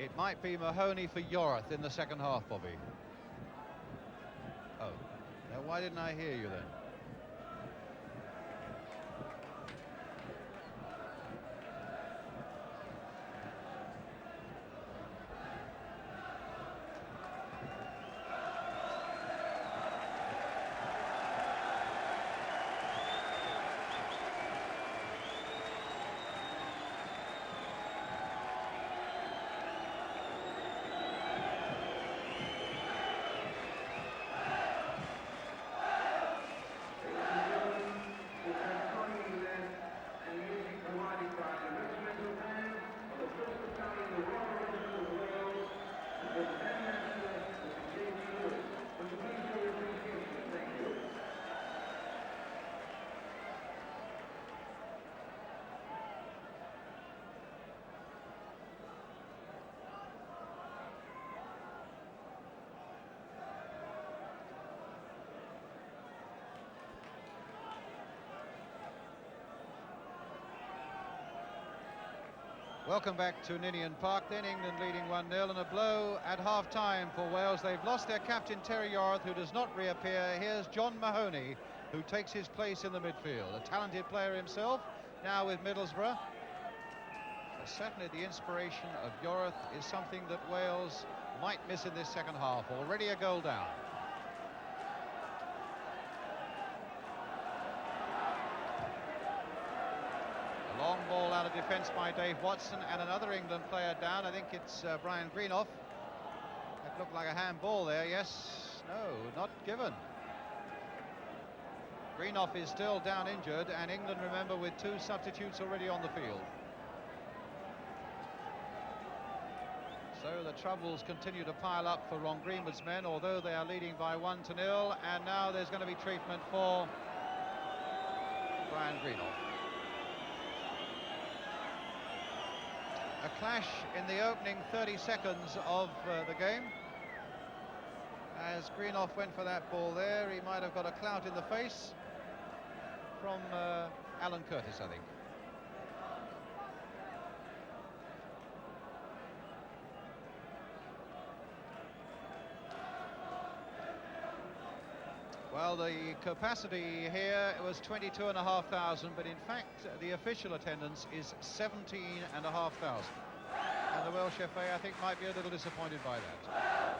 It might be Mahoney for Yorath in the second half, Bobby. Oh, now why didn't I hear you then? Welcome back to Ninian Park, then England leading 1-0, and a blow at half-time for Wales. They've lost their captain Terry Yorath, who does not reappear. Here's John Mahoney, who takes his place in the midfield. A talented player himself, now with Middlesbrough. So certainly the inspiration of Yorath is something that Wales might miss in this second half. Already a goal down. Long ball out of defence by Dave Watson, and another England player down. I think it's Brian Greenough. That looked like a handball there, yes. No, not given. Greenough is still down injured, and England, remember, with 2 substitutes already on the field. So the troubles continue to pile up for Ron Greenwood's men, although they are leading by 1-0, and now there's going to be treatment for Brian Greenough. A clash in the opening 30 seconds of the game. As Greenough went for that ball there, he might have got a clout in the face from Alan Curtis, I think. Well, the capacity here was 22,500, but in fact the official attendance is 17,500. And the Welsh FA, I think, might be a little disappointed by that.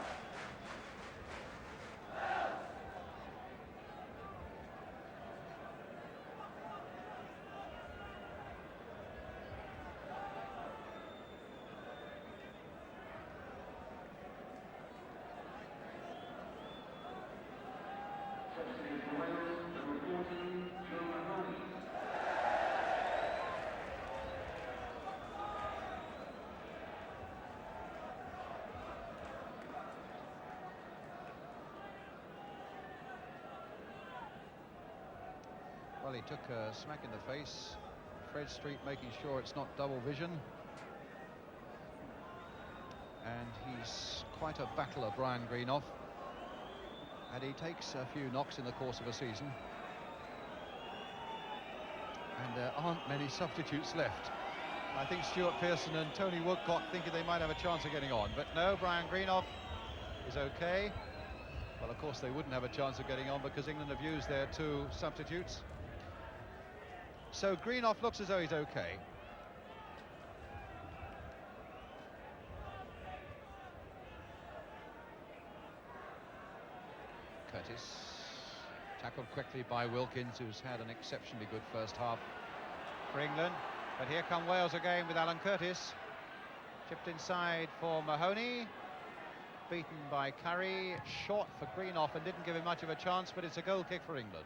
Well, he took a smack in the face. Fred Street making sure it's not double vision. And he's quite a battler, Brian Greenough. And he takes a few knocks in the course of a season. And there aren't many substitutes left. I think Stuart Pearson and Tony Woodcock thinking they might have a chance of getting on. But no, Brian Greenough is okay. Well, of course, they wouldn't have a chance of getting on because England have used their 2 substitutes. So Greenough looks as though he's okay. Curtis, tackled quickly by Wilkins, who's had an exceptionally good first half for England. But here come Wales again with Alan Curtis. Chipped inside for Mahoney. Beaten by Curry. Short for Greenough and didn't give him much of a chance, but it's a goal kick for England.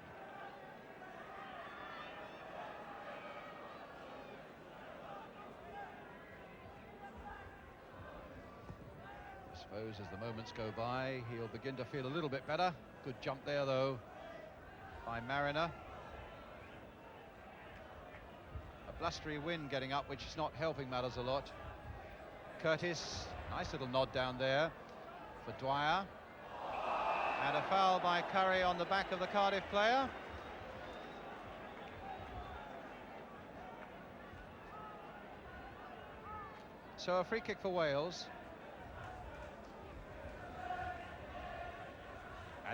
I suppose as the moments go by, he'll begin to feel a little bit better. Good jump there, though, by Mariner. A blustery wind getting up, which is not helping matters a lot. Curtis, nice little nod down there for Dwyer. And a foul by Curry on the back of the Cardiff player. So a free kick for Wales.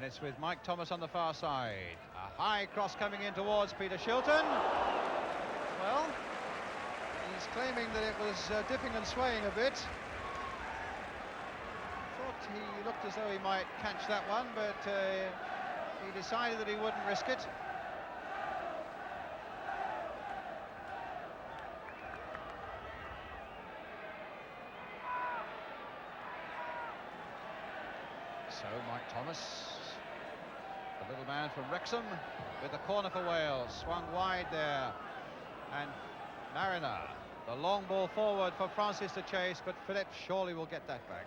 And it's with Mike Thomas on the far side. A high cross coming in towards Peter Shilton. Well, he's claiming that it was dipping and swaying a bit. Thought he looked as though he might catch that one, but he decided that he wouldn't risk it. So Mike Thomas, the little man from Wrexham, with the corner for Wales, swung wide there, and Mariner, the long ball forward for Francis to chase, but Phillips surely will get that back.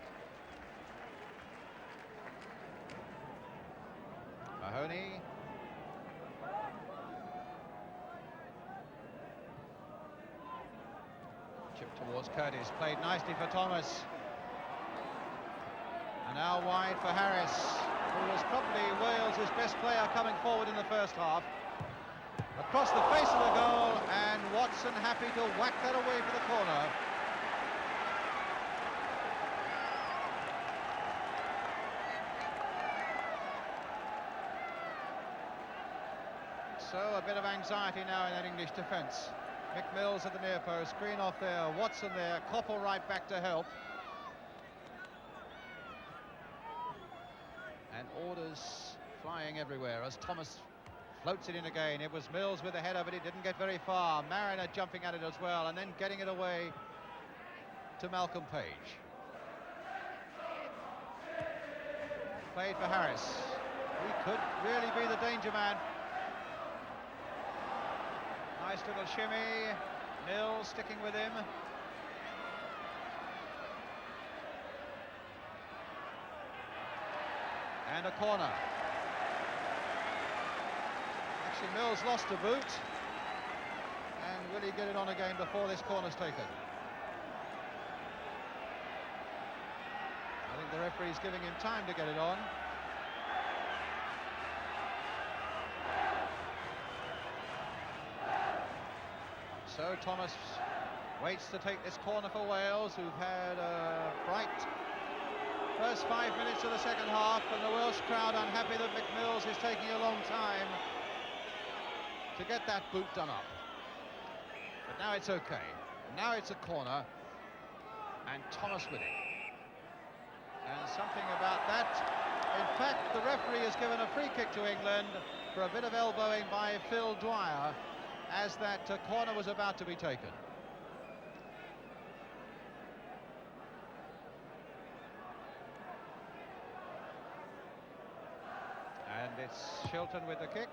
Mahoney. Chip towards Curtis, played nicely for Thomas. And now wide for Harris, who was probably Wales' best player coming forward in the first half. Across the face of the goal, and Watson happy to whack that away for the corner. So a bit of anxiety now in that English defence. McMills at the near post, Green off there, Watson there, Koppel right back to help. And orders flying everywhere as Thomas floats it in again. It was Mills with the header, but it didn't get very far. Mariner jumping at it as well, and then getting it away to Malcolm Page. Played for Harris. He could really be the danger man. Nice little shimmy. Mills sticking with him. And a corner. Actually, Mills lost a boot. And will he get it on again before this corner's taken? I think the referee's giving him time to get it on. So Thomas waits to take this corner for Wales, who've had a bright first 5 minutes of the second half, and the Welsh crowd unhappy that McMills is taking a long time to get that boot done up. But now it's okay. Now it's a corner, and Thomas with it. And something about that. In fact, the referee has given a free kick to England for a bit of elbowing by Phil Dwyer as that corner was about to be taken. And it's Shilton with the kick.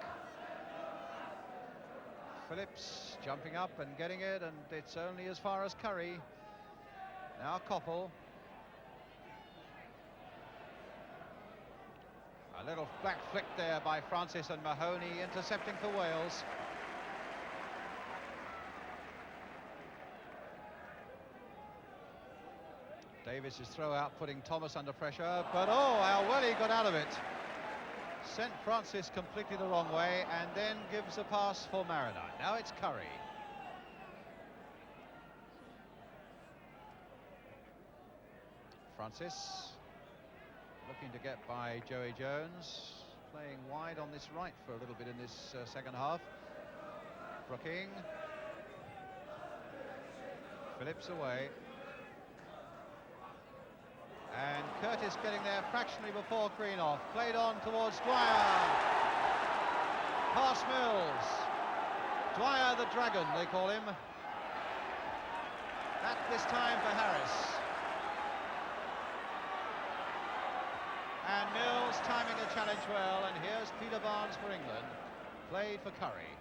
Phillips jumping up and getting it, and it's only as far as Curry. Now Koppel. A little black flick there by Francis, and Mahoney intercepting for Wales. Davis's throw out, putting Thomas under pressure, but oh, how well he got out of it. Sent Francis completely the wrong way, and then gives a pass for Mariner. Now it's Curry. Francis looking to get by Joey Jones, playing wide on this right for a little bit in this second half. Brooking. Phillips away. And Curtis getting there fractionally before Greenoff. Played on towards Dwyer. Past Mills. Dwyer the Dragon, they call him. That this time for Harris. And Mills timing the challenge well. And here's Peter Barnes for England. Played for Curry.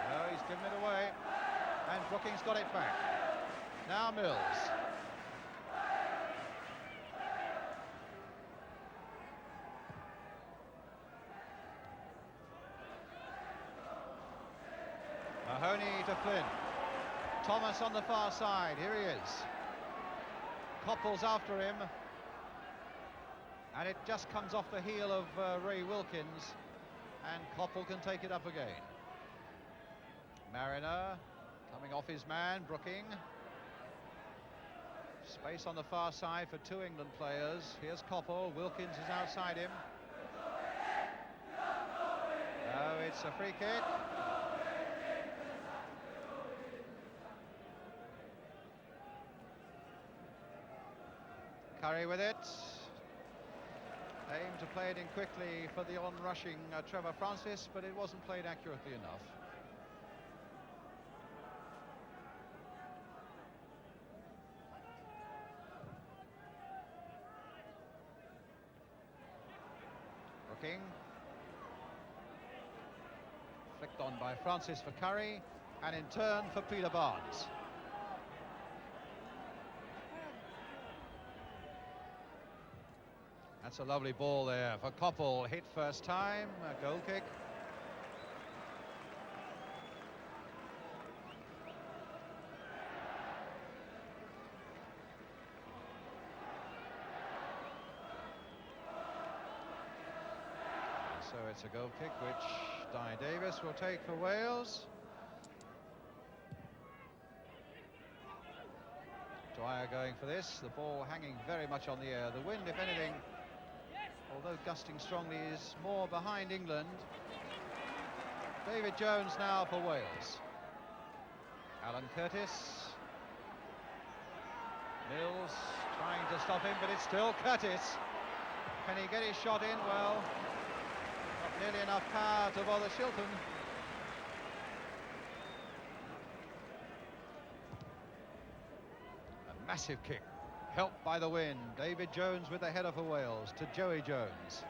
No, he's given it away. And Brooking's got it back. Now Mills. Mahoney to Flynn. Thomas on the far side. Here he is. Koppel's after him. And it just comes off the heel of Ray Wilkins. And Koppel can take it up again. Mariner coming off his man, Brooking. Space on the far side for two England players. Here's Koppel. Wilkins is outside him. Oh, it's a free kick. Curry with it. Aimed to play it in quickly for the on-rushing Trevor Francis, but it wasn't played accurately enough. King. Flicked on by Francis for Curry, and in turn for Peter Barnes. That's a lovely ball there for Koppel. Hit first time, a goal kick. So it's a goal kick which Dai Davis will take for Wales. Dwyer going for this, the ball hanging very much on the air. The wind, if anything, although gusting strongly, is more behind England. David Jones now for Wales. Alan Curtis. Mills trying to stop him, but it's still Curtis. Can he get his shot in? Well, not nearly enough power to bother Shilton. A massive kick, helped by the wind. David Jones with the header for Wales to Joey Jones.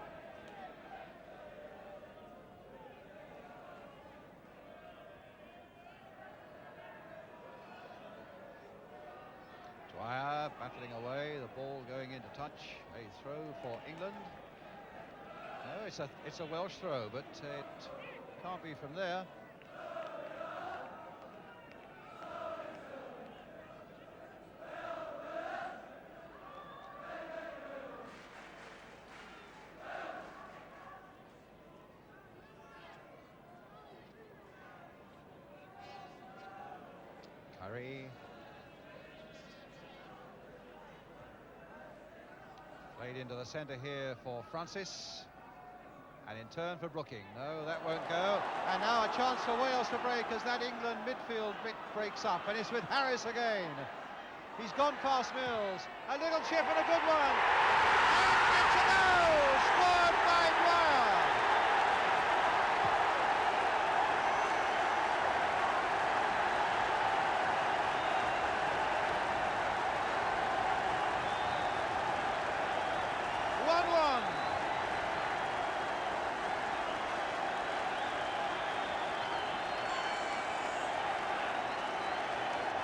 Dwyer battling away, the ball going into touch. A throw for England. No, it's a Welsh throw, but it can't be from there. Curry. Played into the centre here for Francis. And in turn for Brooking. No, that won't go. And now a chance for Wales to break as that England midfield breaks up. And it's with Harris again. He's gone past Mills. A little chip and a good one. And it's a goal! Scored by Dwyer.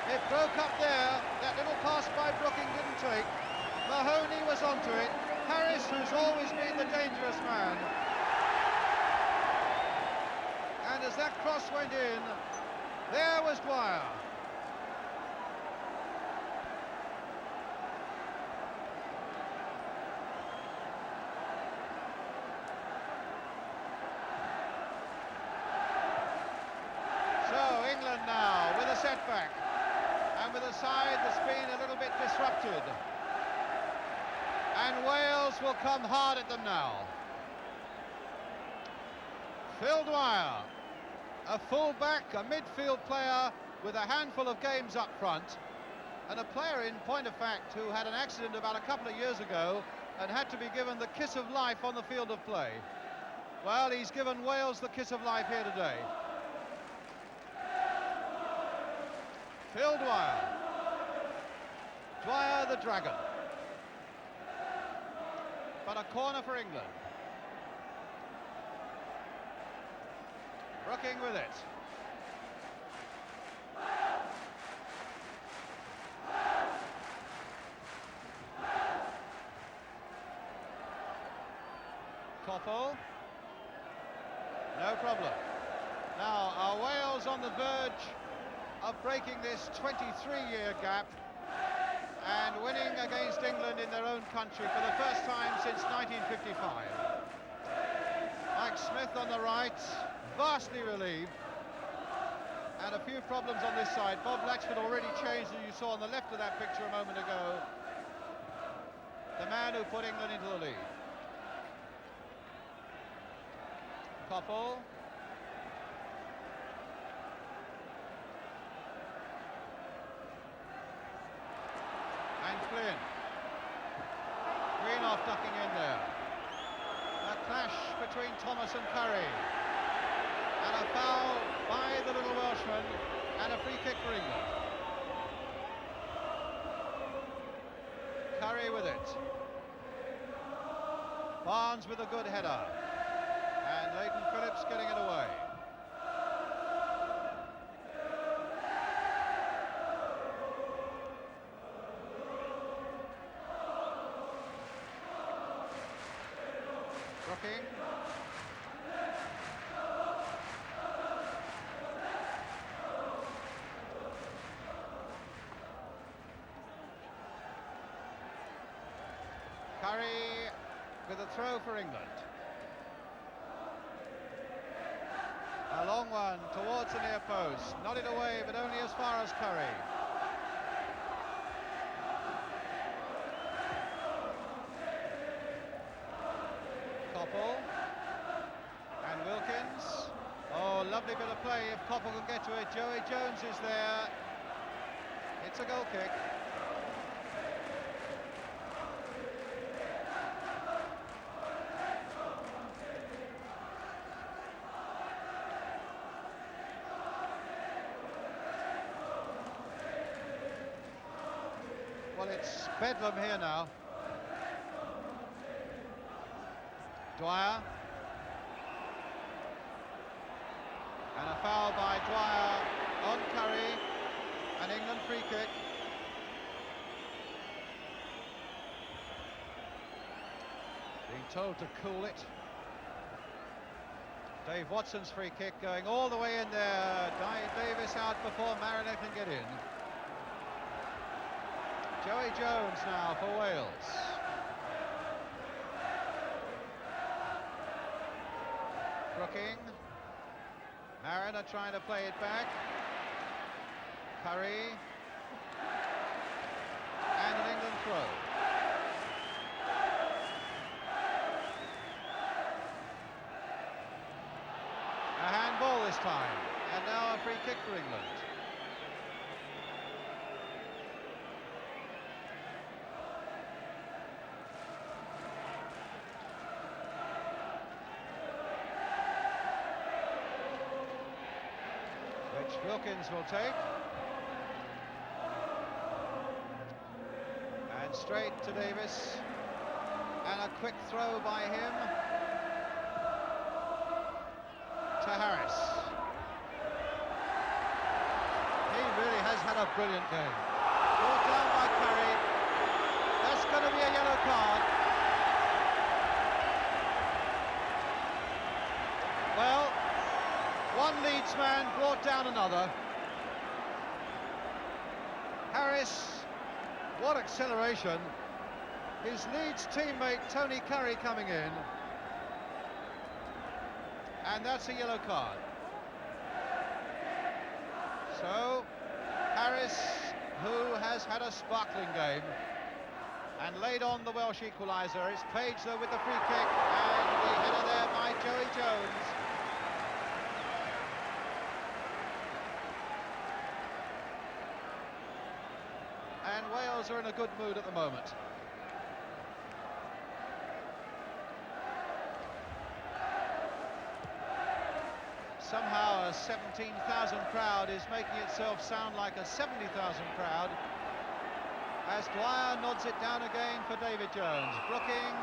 It broke up there. That little pass by Brooking didn't take. Mahoney was onto it. Harris, who's always been the dangerous man. And as that cross went in, there was Dwyer. So England now with a setback. And with a side that's been a little bit disrupted. And Wales will come hard at them now. Phil Dwyer, a full-back, a midfield player with a handful of games up front, and a player, in point of fact, who had an accident about a couple of years ago and had to be given the kiss of life on the field of play. Well, he's given Wales the kiss of life here today. Phil Dwyer. Dwyer the Dragon. But a corner for England. Brooking with it. Koppel. No problem. Now, are Wales on the verge of breaking this 23-year gap and winning against England in their own country for the first time since 1955. Mike Smith on the right, vastly relieved. And a few problems on this side. Bob Laxford already changed, as you saw on the left of that picture a moment ago. The man who put England into the lead. Koppel. And Flynn. Greenough ducking in there. A clash between Thomas and Curry. And a foul by the little Welshman, and a free kick for England. Curry with it. Barnes with a good header. And Leighton Phillips getting it away. Brooking. Curry with a throw for England. A long one towards the near post. Nodded away, but only as far as Curry. Koppel. And Wilkins. Oh, lovely bit of play if Koppel can get to it. Joey Jones is there. It's a goal kick. Well, it's bedlam here now. Dwyer. And a foul by Dwyer on Curry. An England free kick. Being told to cool it. Dave Watson's free kick going all the way in there. Davis out before Mariner can get in. Joey Jones now for Wales. Brooking. Mariner trying to play it back. Curry. And an England throw. A handball this time. And now a free kick for England. Wilkins will take, and straight to Davis, and a quick throw by him to Harris. He really has had a brilliant game. Brought down by Curry. That's going to be a yellow card. Well, one Leeds man brought down another. Harris, what acceleration. His Leeds teammate Tony Curry coming in. And that's a yellow card. So, Harris, who has had a sparkling game and laid on the Welsh equaliser. It's Page though with the free kick, and the header there by Joey Jones. And Wales are in a good mood at the moment. Somehow a 17,000 crowd is making itself sound like a 70,000 crowd as Dwyer nods it down again for David Jones. Brooking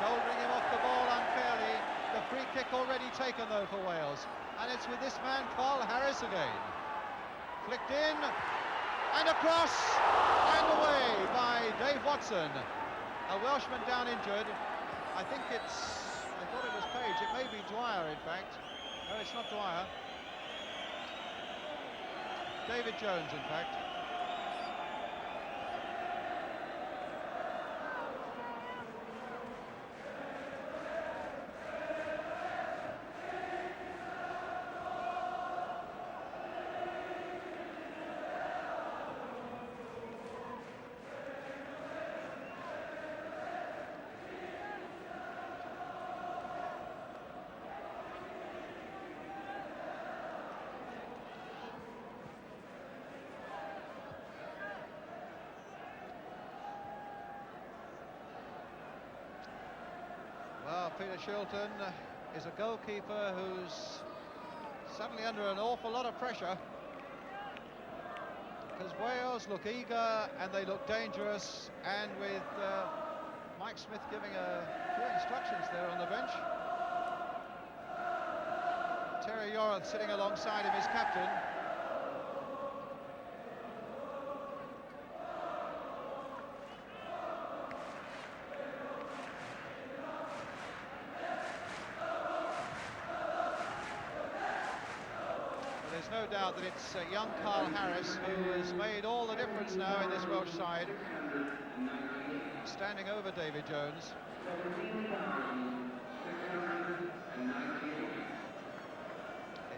shouldering him off the ball unfairly. The free kick already taken though for Wales, and it's with this man Carl Harris again. Flicked in and across and away by Dave Watson. A Welshman down injured. I thought it was Page. It may be Dwyer in fact. No, it's not Dwyer. David Jones, in fact. Peter Shilton is a goalkeeper who's suddenly under an awful lot of pressure, because Wales look eager and they look dangerous, and with Mike Smith giving a few instructions there on the bench. Terry Yorath sitting alongside him, his captain. There's no doubt that it's young Carl Harris who has made all the difference now in this Welsh side, standing over David Jones.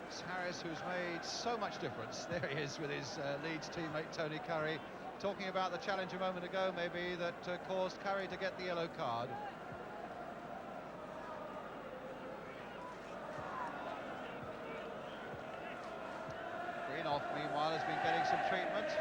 It's Harris who's made so much difference. There he is with his Leeds teammate Tony Curry, talking about the challenge a moment ago maybe that caused Curry to get the yellow card. Greenoff, meanwhile, has been getting some treatment.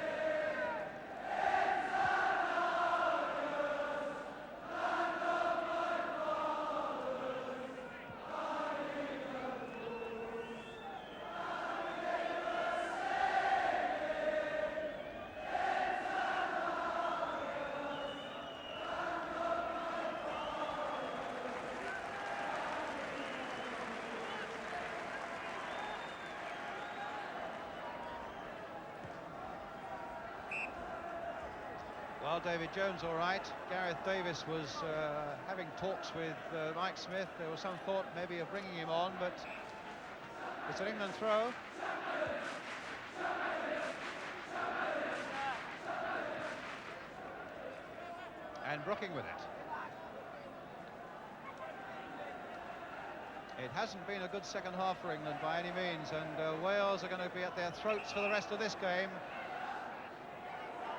Well, David Jones all right. Gareth Davis was having talks with Mike Smith. There was some thought maybe of bringing him on, but it's an England throw. And Brooking with it. It hasn't been a good second half for England by any means, and Wales are going to be at their throats for the rest of this game.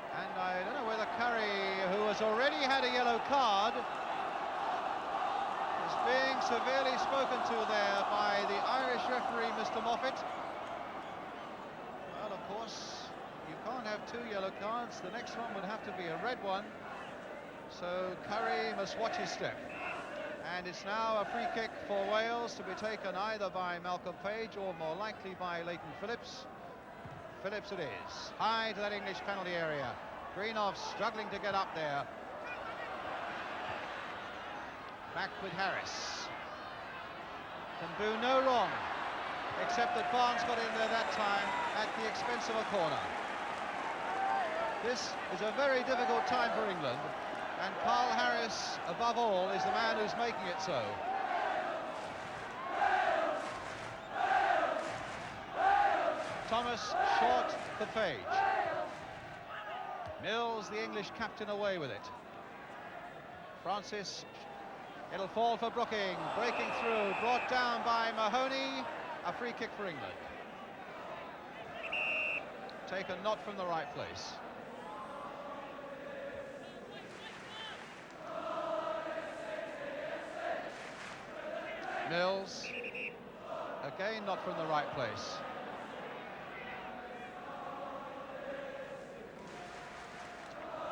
And I don't know whether Curry, who has already had a yellow card, is being severely spoken to there by the Irish referee, Mr. Moffat. Well, of course, you can't have two yellow cards. The next one would have to be a red one. So Curry must watch his step. And it's now a free kick for Wales to be taken either by Malcolm Page or more likely by Leighton Phillips. Phillips it is, high to that English penalty area. Greenoff struggling to get up there. Back with Harris. Can do no wrong, except that Barnes got in there that time at the expense of a corner. This is a very difficult time for England, and Carl Harris, above all, is the man who's making it so. Thomas short for Page. Mills, the English captain, away with it. Francis, it'll fall for Brooking, breaking through, brought down by Mahoney. A free kick for England. Taken not from the right place. Mills, again not from the right place.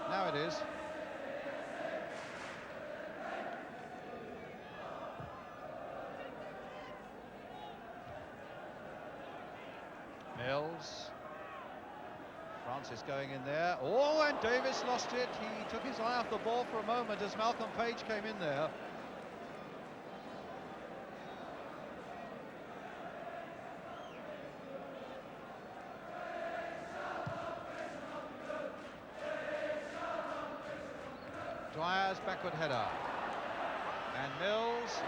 Now it is. Mills. Francis going in there. Oh, and Davis lost it. He took his eye off the ball for a moment as Malcolm Page came in there. Dwyer's backward header. And Mills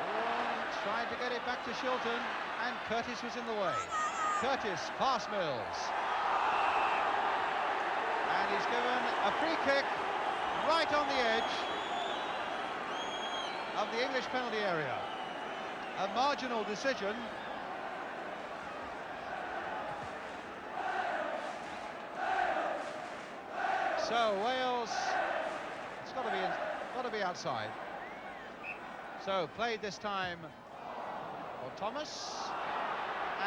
tried to get it back to Shilton, and Curtis was in the way. Curtis past Mills. And he's given a free kick right on the edge of the English penalty area. A marginal decision. So Wales, it's got to be outside. So played this time for Thomas,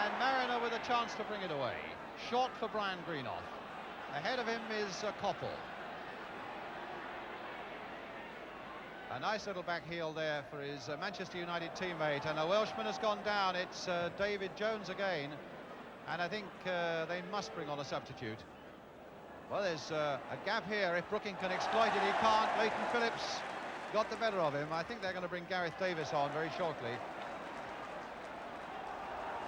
and Mariner with a chance to bring it away. Short for Brian Greenoff. Ahead of him is Koppel. A nice little back heel there for his Manchester United teammate, and a Welshman has gone down. It's David Jones again, and I think they must bring on a substitute. Well, there's a gap here. If Brooking can exploit it, he can't. Leighton Phillips got the better of him. I think they're going to bring Gareth Davis on very shortly.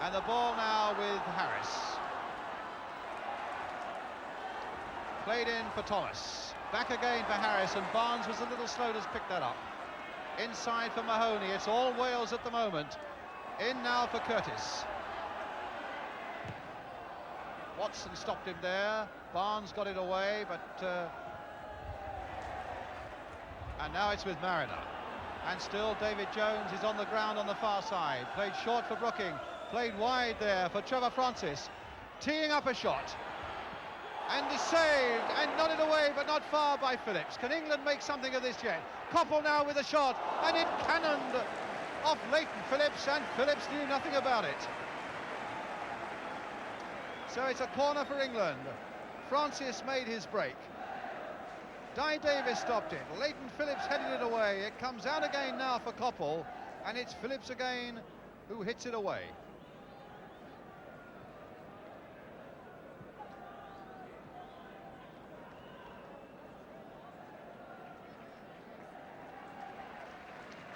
And the ball now with Harris. Played in for Thomas. Back again for Harris, and Barnes was a little slow to pick that up. Inside for Mahoney. It's all Wales at the moment. In now for Curtis. Watson stopped him there. Barnes got it away, but and now it's with Mariner. And still David Jones is on the ground on the far side. Played short for Brooking. Played wide there for Trevor Francis. Teeing up a shot. And he's saved and nodded away, but not far by Phillips. Can England make something of this yet? Koppel now with a shot, and it cannoned off Leighton Phillips, and Phillips knew nothing about it. So it's a corner for England. Francis made his break. Di Davis stopped it. Leighton Phillips headed it away. It comes out again now for Koppel, and it's Phillips again who hits it away.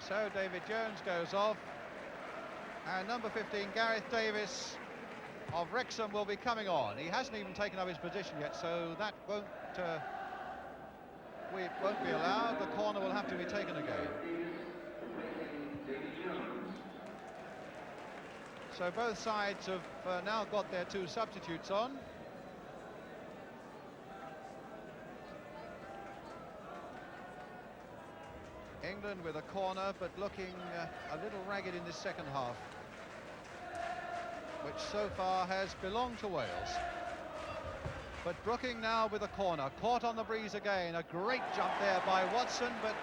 So David Jones goes off, and number 15 Gareth Davis of Wrexham will be coming on. He hasn't even taken up his position yet, so that won't be allowed. The corner will have to be taken again. So both sides have now got their two substitutes on. England with a corner, but looking a little ragged in this second half, which so far has belonged to Wales. But Brooking now with a corner, caught on the breeze again. A great jump there by Watson, but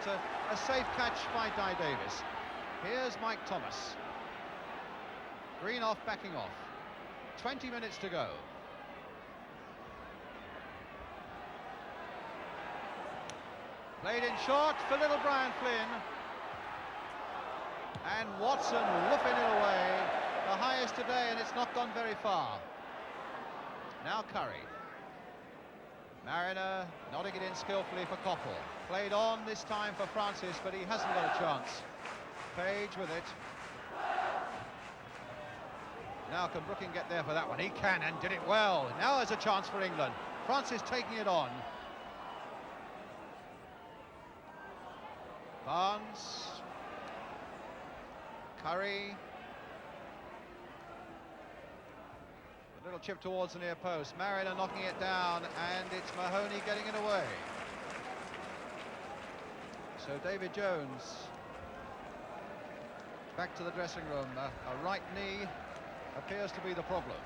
a safe catch by Di Davis. Here's Mike Thomas. Greenoff backing off. 20 minutes to go. Played in short for little Brian Flynn. And Watson loofing it away. The highest today, and it's not gone very far. Now Curry. Mariner nodding it in skillfully for Koppel. Played on this time for Francis, but he hasn't got a chance. Page with it. Now can Brooking get there for that one? He can, and did it well. Now there's a chance for England. Francis taking it on. Barnes. Curry. A little chip towards the near post. Mariner knocking it down, and it's Mahoney getting it away. So David Jones back to the dressing room. A right knee appears to be the problem.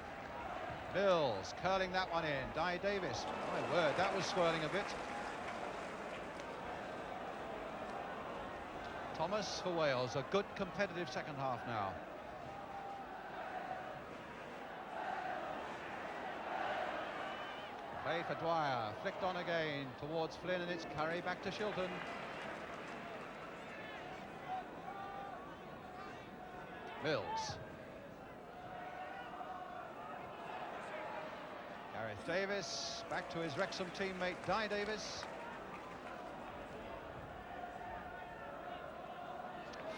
Mills curling that one in. Di Davis. My word, that was swirling a bit. Thomas for Wales, a good competitive second half now. Played for Dwyer, flicked on again towards Flynn, and it's Curry back to Shilton. Mills. Gareth Davis, back to his Wrexham teammate Di Davis.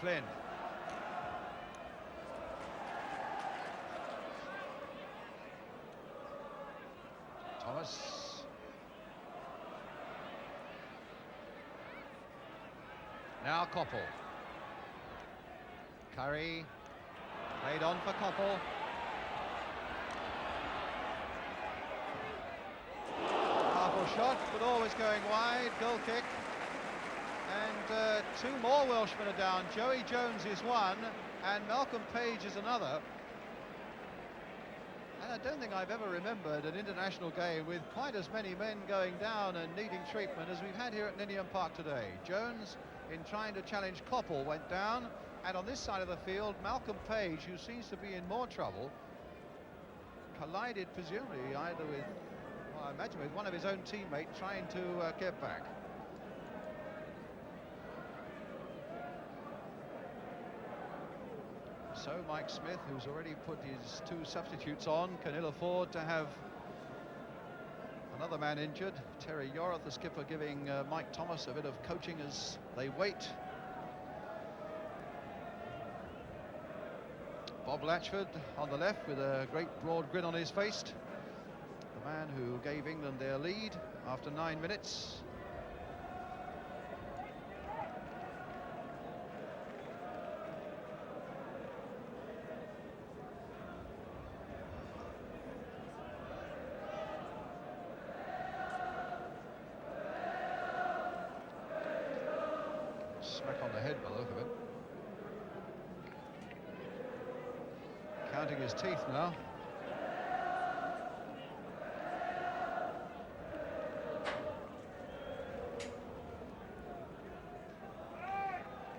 Flynn. Thomas. Now Koppel. Curry. Played on for Koppel. Powerful shot, but always going wide. Goal kick. And two more Welshmen are down. Joey Jones is one, and Malcolm Page is another. And I don't think I've ever remembered an international game with quite as many men going down and needing treatment as we've had here at Ninian Park today. Jones, in trying to challenge Koppel, went down, and on this side of the field, Malcolm Page, who seems to be in more trouble, collided presumably either with, well, I imagine with one of his own teammates trying to get back. So Mike Smith, who's already put his 2 substitutes on, can ill afford to have another man injured. Terry Yorath, the skipper, giving Mike Thomas a bit of coaching as they wait. Bob Latchford on the left with a great broad grin on his face. The man who gave England their lead after 9 minutes. Smack on the head by the look of it. Counting his teeth now.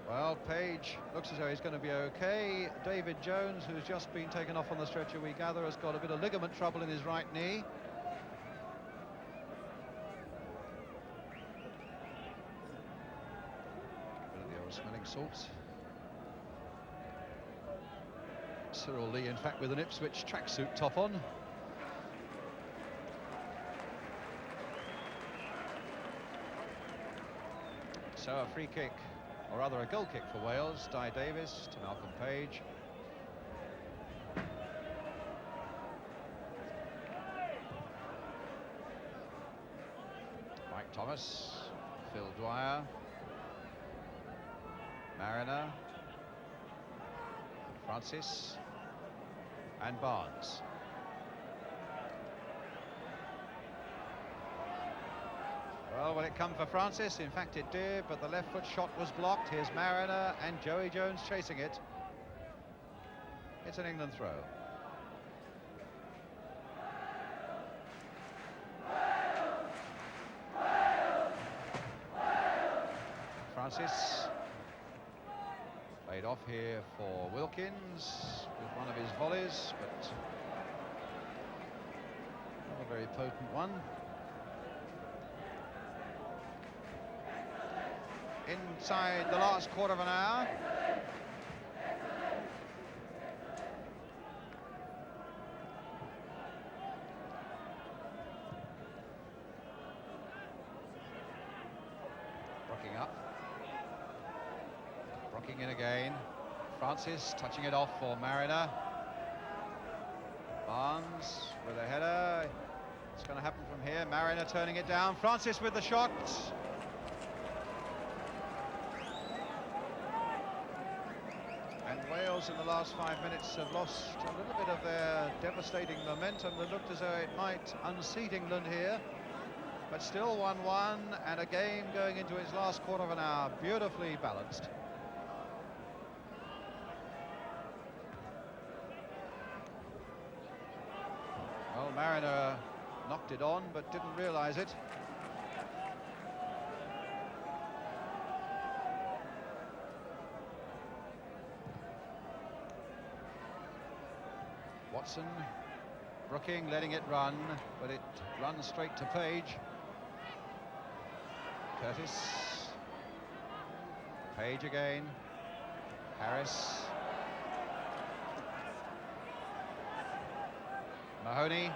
Well, Page looks as though he's going to be okay. David Jones, who's just been taken off on the stretcher, we gather, has got a bit of ligament trouble in his right knee. Bit of the old smelling salts. Cyril Lee, in fact, with an Ipswich tracksuit top on. So a free kick, or rather a goal kick for Wales. Di Davis to Malcolm Page. Mike Thomas, Phil Dwyer, Mariner, Francis, and Barnes. Well, will it come for Francis? In fact, it did, but the left foot shot was blocked. Here's Mariner and Joey Jones chasing it. It's an England throw. Francis. Played off here for Wilkins with one of his volleys, but not a very potent one. Inside the last quarter of an hour. Brocking up. Brocking in again. Francis touching it off for Mariner. Barnes with a header. It's going to happen from here. Mariner turning it down. Francis with the shot. And Wales in the last 5 minutes have lost a little bit of their devastating momentum that looked as though it might unseat England here. But still 1-1 and a game going into its last quarter of an hour. Beautifully balanced. Well, Mariner knocked it on but didn't realise it. Watson, Brooking letting it run, but it runs straight to Page. Curtis. Page again. Harris. Mahoney.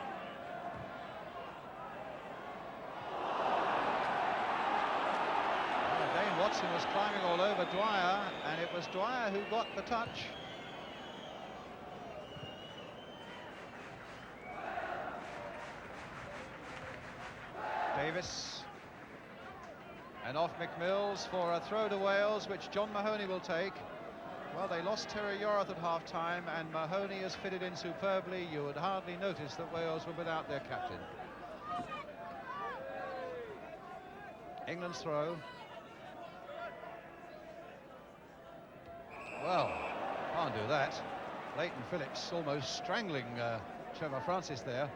Well, again, Watson was climbing all over Dwyer, and it was Dwyer who got the touch. Davis, and off McMills for a throw to Wales, which John Mahoney will take. Well, they lost Terry Yorath at half-time, and Mahoney has fitted in superbly. You would hardly notice that Wales were without their captain. England's throw. Well, can't do that. Leighton Phillips almost strangling Trevor Francis there.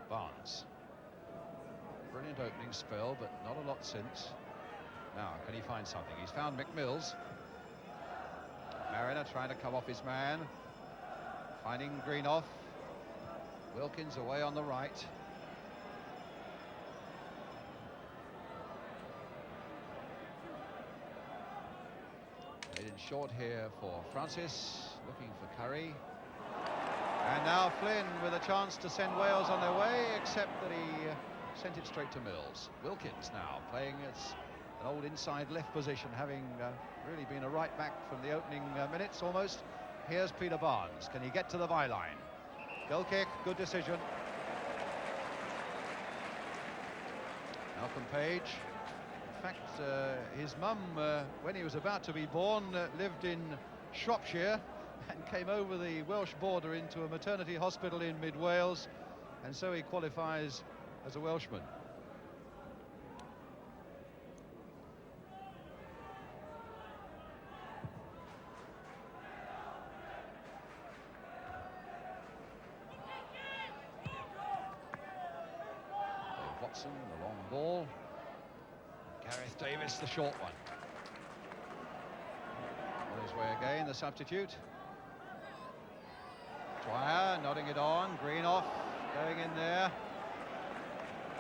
Barnes. Brilliant opening spell, but not a lot since. Now, can he find something? He's found McMills. Mariner trying to come off his man. Finding Greenoff. Wilkins away on the right. short here for Francis, looking for Curry. And now Flynn with a chance to send Wales on their way, except that he sent it straight to Mills. Wilkins now playing as an old inside left position, having really been a right back from the opening minutes almost. Here's Peter Barnes. Can he get to the byline? Goal kick, good decision. Malcolm Page. In fact, his mum, when he was about to be born, lived in Shropshire and came over the Welsh border into a maternity hospital in mid-Wales, and so he qualifies as a Welshman. Watson, the long ball. Gareth Davis, the short one. On his way again, the substitute. Dwyer nodding it on. Green off, going in there.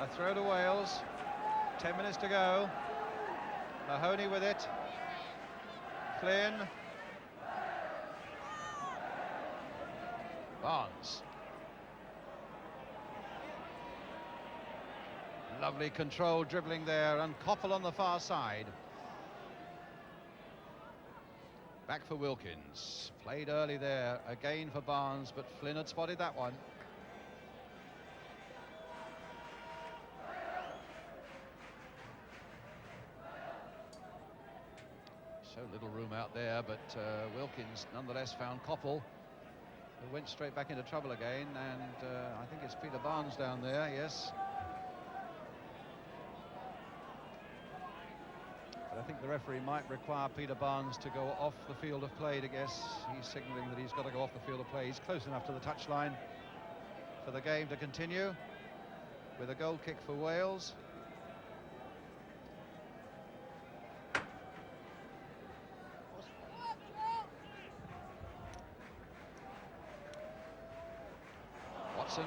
A throw to Wales. 10 minutes to go. Mahoney with it. Flynn. Barnes. Lovely control dribbling there, and Koppel on the far side. Back for Wilkins. Played early there, again for Barnes, but Flynn had spotted that one. So little room out there, but Wilkins nonetheless found Koppel, who went straight back into trouble again, and I think it's Peter Barnes down there, yes. But I think the referee might require Peter Barnes to go off the field of play, I guess. He's signalling that he's got to go off the field of play. He's close enough to the touchline for the game to continue with a goal kick for Wales. Watson.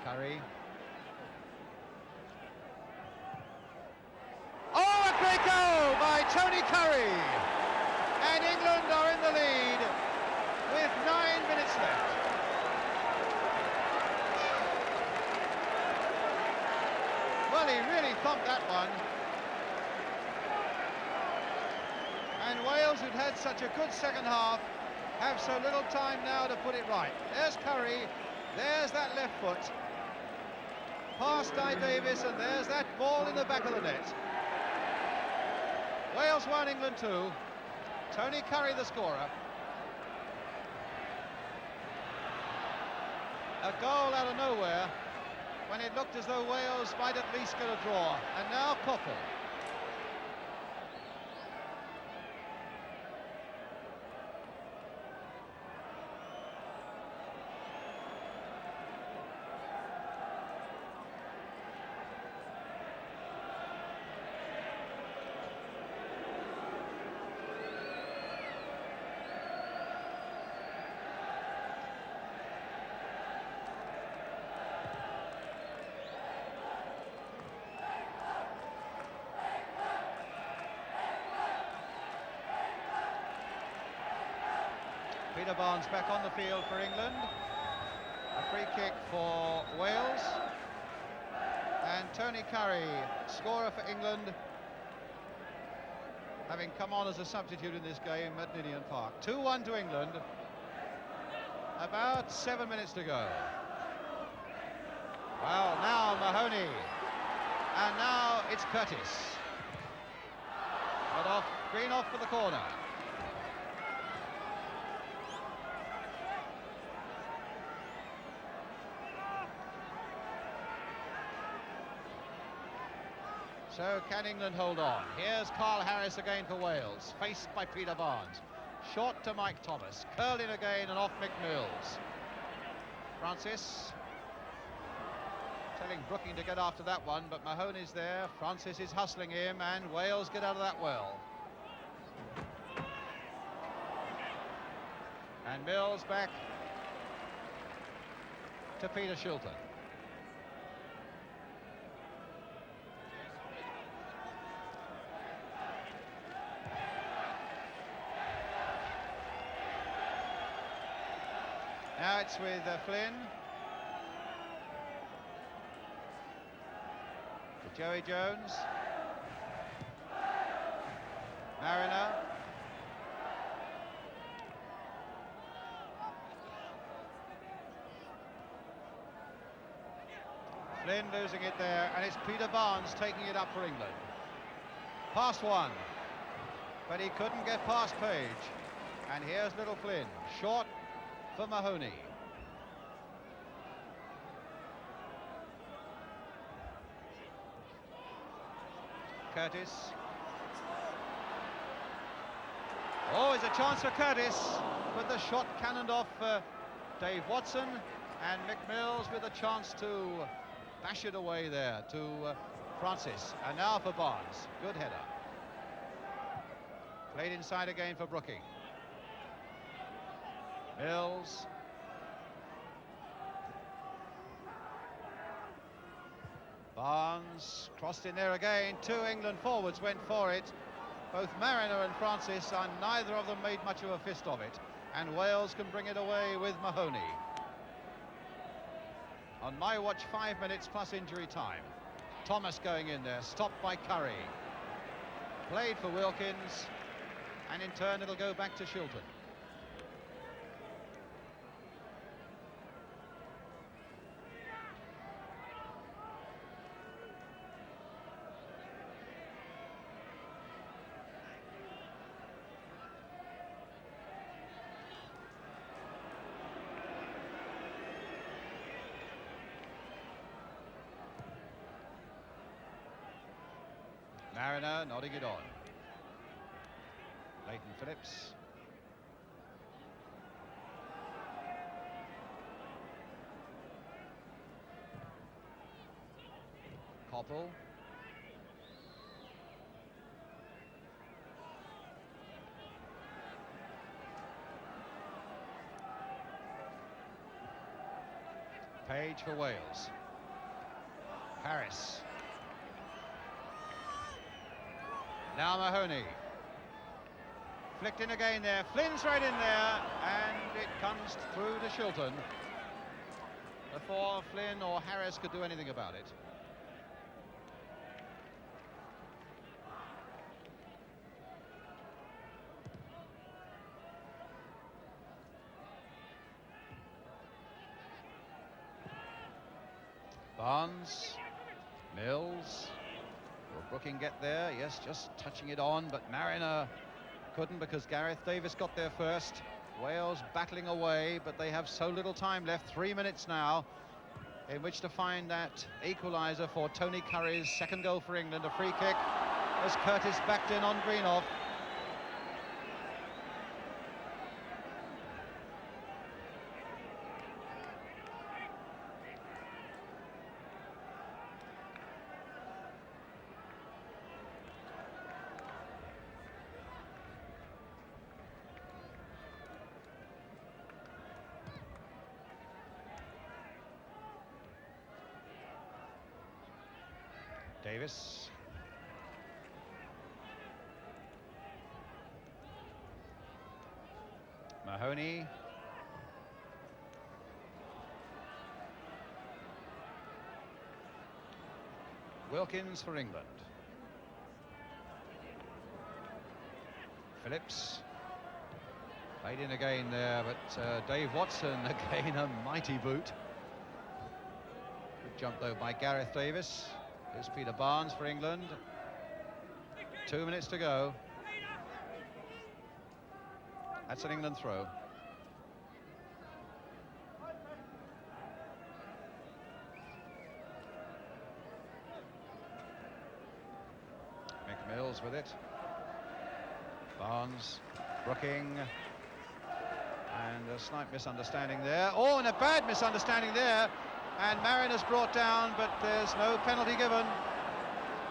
Curry. Tony Curry, and England are in the lead with 9 minutes left. Well, he really thumped that one, and Wales, who'd had such a good second half, have so little time now to put it right. There's Curry, there's that left foot, past Di Davis, and there's that ball in the back of the net. Wales 1, England 2. Tony Curry the scorer. A goal out of nowhere when it looked as though Wales might at least get a draw. And now Koppel. Peter Barnes back on the field for England. A free kick for Wales. And Tony Curry, scorer for England, having come on as a substitute in this game at Ninian Park. 2-1 to England. About 7 minutes to go. Well, now Mahoney. And now it's Curtis. But off, Green off for the corner. So can England hold on? Here's Carl Harris again for Wales, faced by Peter Barnes. Short to Mike Thomas, curling again and off McMills. Francis telling Brooking to get after that one, but Mahoney's there. Francis is hustling him, and Wales get out of that well. And Mills back to Peter Shilton. Now it's with Flynn. To Joey Jones. Mariner. Flynn losing it there, and it's Peter Barnes taking it up for England. Past one, but he couldn't get past Page. And here's little Flynn, short for Mahoney. Curtis. Oh, it's a chance for Curtis, but the shot cannoned off Dave Watson, and McMills with a chance to bash it away there to Francis. And now for Barnes, good header. Played inside again for Brooking. Mills. Barnes crossed in there again. Two England forwards went for it. Both Mariner and Francis, and neither of them made much of a fist of it. And Wales can bring it away with Mahoney. On my watch, 5 minutes plus injury time. Thomas going in there, stopped by Curry. Played for Wilkins, and in turn it'll go back to Shilton. Mariner nodding it on. Leighton Phillips. Koppel. Page for Wales. Harris. Now Mahoney. Flicked in again there. Flynn's right in there, and it comes through to Shilton before Flynn or Harris could do anything about it. Barnes. Mills. Will Brooking get there? Yes, just touching it on, but Mariner couldn't because Gareth Davis got there first. Wales battling away, but they have so little time left, 3 minutes now, in which to find that equaliser for Tony Curry's second goal for England. A free kick as Curtis backed in on Greenhoff. Davis. Mahoney. Wilkins for England. Phillips. Played in again there, but Dave Watson again, a mighty boot. Good jump though by Gareth Davis. Here's Peter Barnes for England. 2 minutes to go. That's an England throw. McMills with it. Barnes, Brooking. And a slight misunderstanding there. Oh, and a bad misunderstanding there. And Mariner's brought down, but there's no penalty given.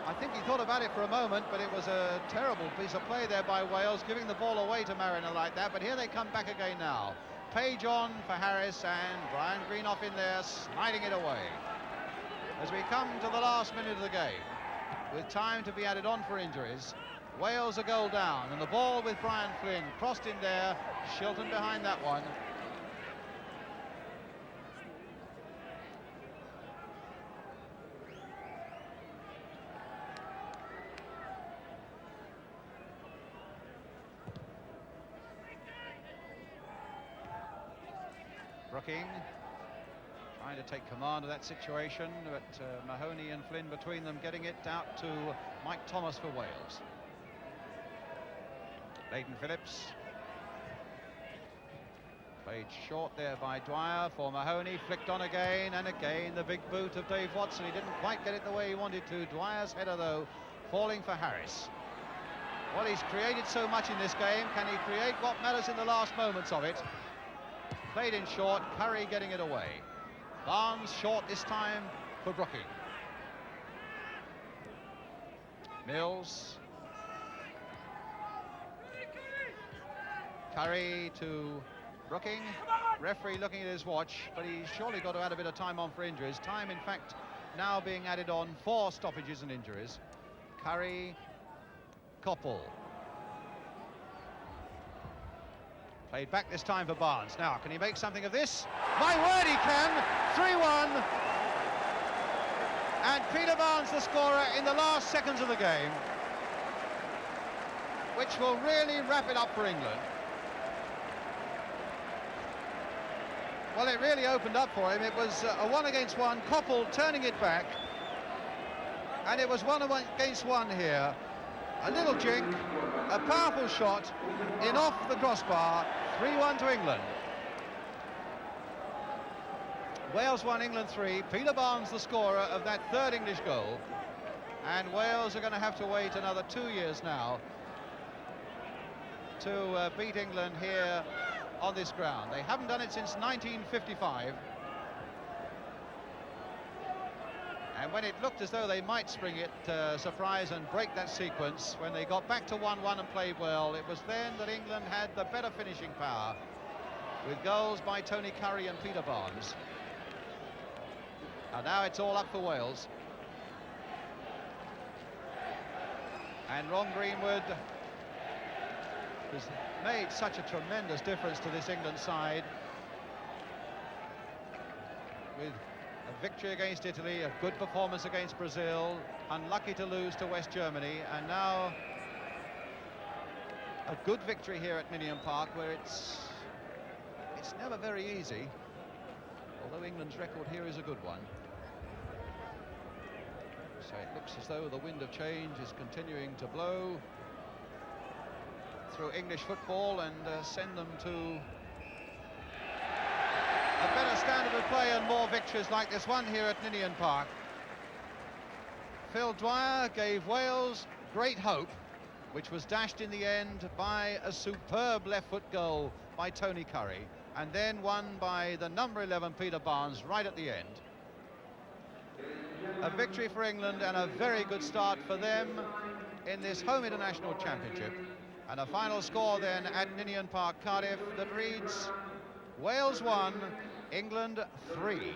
I think he thought about it for a moment, but it was a terrible piece of play there by Wales, giving the ball away to Mariner like that. But here they come back again now. Page on for Harris, and Brian Greenhoff in there, sliding it away. As we come to the last minute of the game, with time to be added on for injuries, Wales a goal down, and the ball with Brian Flynn crossed in there, Shilton behind that one. Brooking trying to take command of that situation, but Mahoney and Flynn between them getting it out to Mike Thomas for Wales. Leighton Phillips. Played short there by Dwyer for Mahoney, flicked on again, and again the big boot of Dave Watson. He didn't quite get it the way he wanted to. Dwyer's header, though, falling for Harris. Well, he's created so much in this game. Can he create what matters in the last moments of it? Played in short, Curry getting it away. Barnes short this time for Brooking. Mills. Curry to Brooking. Referee looking at his watch, but he's surely got to add a bit of time on for injuries. Time, in fact, now being added on for stoppages and injuries. Curry, Koppel. Played back this time for Barnes. Now, can he make something of this? My word, he can! 3-1. And Peter Barnes, the scorer, in the last seconds of the game, which will really wrap it up for England. Well, it really opened up for him. It was a 1-against-1, Koppel turning it back. And it was 1-against-1 here. A little jink, a powerful shot, in off the crossbar, 3-1 to England. Wales 1, England 3. Peter Barnes, the scorer of that third English goal. And Wales are going to have to wait another 2 years now to beat England here on this ground. They haven't done it since 1955. And when it looked as though they might spring it, surprise and break that sequence, when they got back to 1-1 and played well, it was then that England had the better finishing power, with goals by Tony Curry and Peter Barnes. And now it's all up for Wales. And Ron Greenwood has made such a tremendous difference to this England side, with a victory against Italy, a good performance against Brazil, unlucky to lose to West Germany, and now a good victory here at Ninian Park, where it's never very easy, although England's record here is a good one. So it looks as though the wind of change is continuing to blow through English football and send them to a better standard of play and more victories like this one here at Ninian Park. Phil Dwyer gave Wales great hope, which was dashed in the end by a superb left-foot goal by Tony Curry, and then won by the number 11 Peter Barnes right at the end. A victory for England and a very good start for them in this home international championship. And a final score then at Ninian Park, Cardiff, that reads Wales 1, England 3.